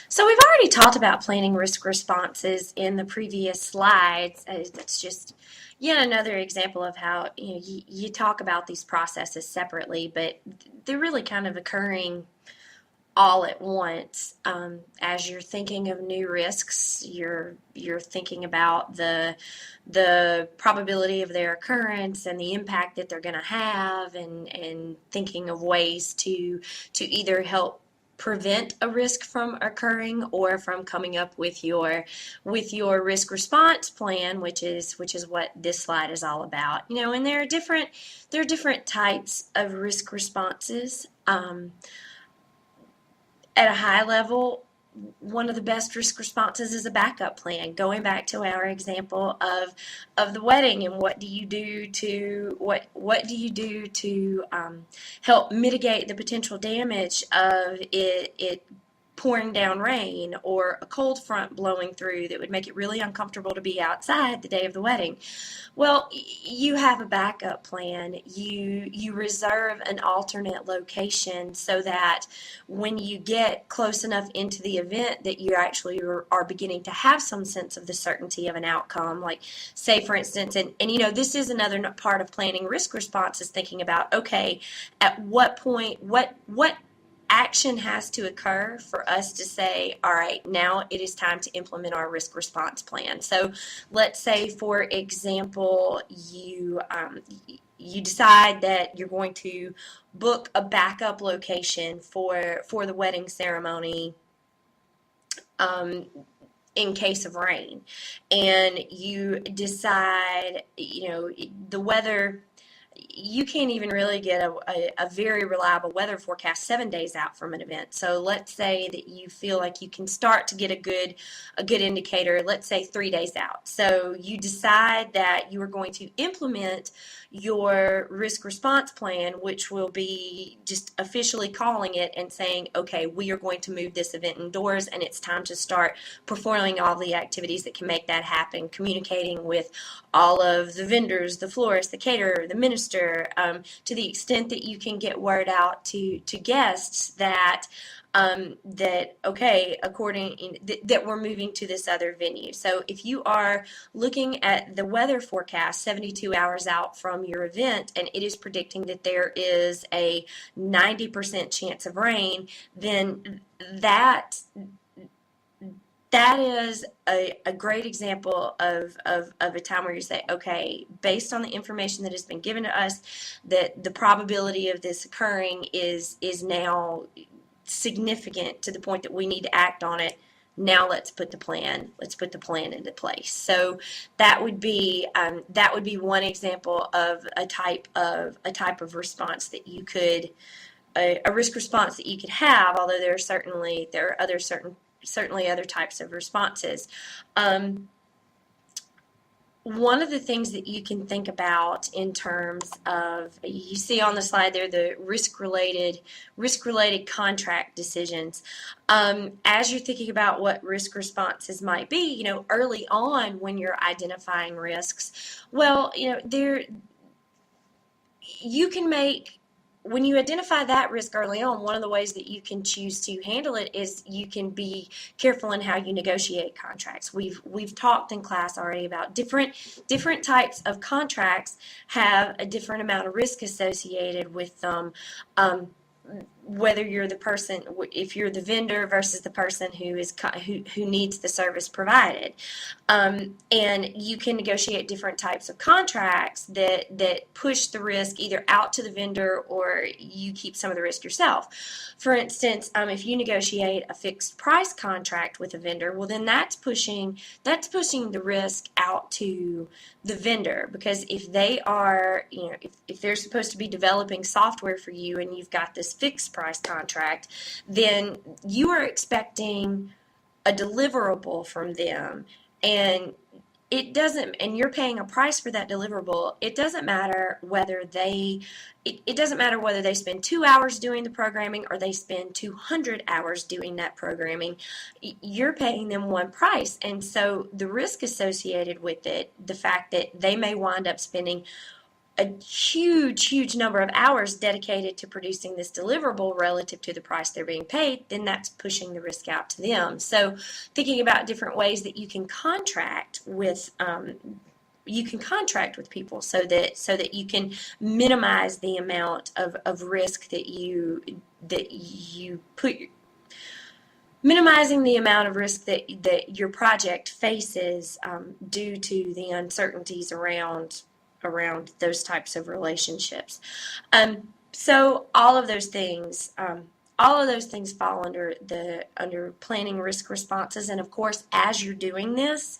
So we've already talked about planning risk responses in the previous slides. That's just yet another example of how you talk about these processes separately, but they're really kind of occurring all at once. As you're thinking of new risks, you're thinking about the probability of their occurrence and the impact that they're going to have, and thinking of ways to either help prevent a risk from occurring or from coming up with your risk response plan, which is what this slide is all about. And there are different types of risk responses. At a high level, one of the best risk responses is a backup plan. Going back to our example of the wedding, and what do you do to help mitigate the potential damage of it pouring down rain, or a cold front blowing through that would make it really uncomfortable to be outside the day of the wedding. Well, you have a backup plan. You reserve an alternate location so that when you get close enough into the event that you actually are beginning to have some sense of the certainty of an outcome. Like, say for instance, and this is another part of planning risk response, is thinking about, okay, at what point, what action has to occur for us to say, all right, now it is time to implement our risk response plan. So let's say, for example, you decide that you're going to book a backup location for the wedding ceremony, um, in case of rain, and you decide, the weather, you can't even really get a very reliable weather forecast 7 days out from an event. So let's say that you feel like you can start to get a good indicator, let's say 3 days out. So you decide that you are going to implement your risk response plan, which will be just officially calling it and saying, okay, we are going to move this event indoors, and it's time to start performing all the activities that can make that happen, communicating with all of the vendors, the florist, the caterer, the minister, to the extent that you can get word out to guests that okay, that we're moving to this other venue. So if you are looking at the weather forecast 72 hours out from your event, and it is predicting that there is a 90% chance of rain, then that is a great example of a time where you say, okay, based on the information that has been given to us, that the probability of this occurring is now significant to the point that we need to act on it. Now let's put the plan into place. So that would be one example of a type of response that you could, a risk response that you could have, although there are certainly other types of responses. One of the things that you can think about in terms of, you see on the slide there, the risk-related contract decisions. As you're thinking about what risk responses might be, early on when you're identifying risks, well, you can make, when you identify that risk early on, one of the ways that you can choose to handle it is you can be careful in how you negotiate contracts. We've talked in class already about different types of contracts have a different amount of risk associated with them. Whether you're the person, if you're the vendor versus the person who needs the service provided, and you can negotiate different types of contracts that push the risk either out to the vendor, or you keep some of the risk yourself. For instance, if you negotiate a fixed price contract with a vendor, well, then that's pushing the risk out to the vendor, because if they are, if they're supposed to be developing software for you and you've got this fixed price contract, then you are expecting a deliverable from them, and and you're paying a price for that deliverable. It doesn't matter whether they spend 2 hours doing the programming or they spend 200 hours doing that programming. You're paying them one price, and so the risk associated with it, the fact that they may wind up spending a huge number of hours dedicated to producing this deliverable relative to the price they're being paid, then that's pushing the risk out to them. So thinking about different ways that you can contract with people so that you can minimize the amount of risk that you put minimizing the amount of risk that your project faces due to the uncertainties around those types of relationships. So all of those things fall under planning risk responses. And of course, as you're doing this,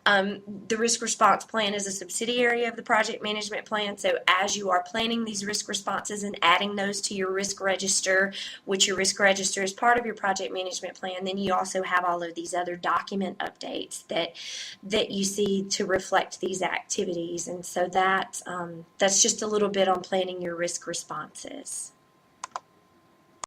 the risk response plan is a subsidiary of the project management plan. So as you are planning these risk responses and adding those to your risk register, which your risk register is part of your project management plan, then you also have all of these other document updates that you see to reflect these activities. And so that's just a little bit on planning your risk responses.